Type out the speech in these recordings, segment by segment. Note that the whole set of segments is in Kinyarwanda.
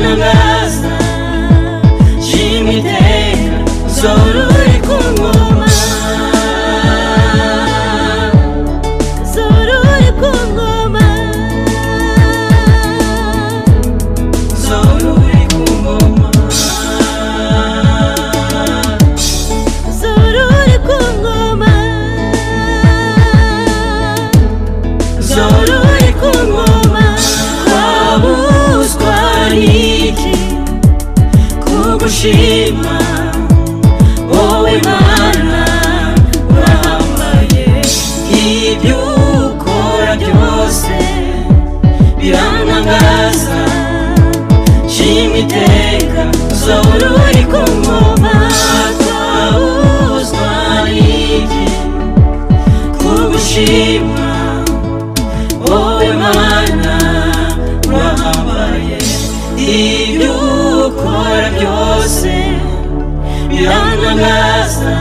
birantangaza shimiteka zoruri ku ngoma zoruri ku ngoma zoruri ku ngoma zoruri ku ngoma zoruri ku ngoma wabuzwa n'iki kugushima wowe Mana urahambaye ibyo ukora byose birantangaza shimiteka zoruri ku ngoma twabuzwa n'iki kugushima wowe Mana urahambaye ibyo ukora byose birantangaza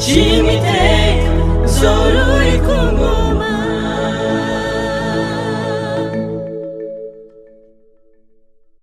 shimiteka zoruri ku ngoma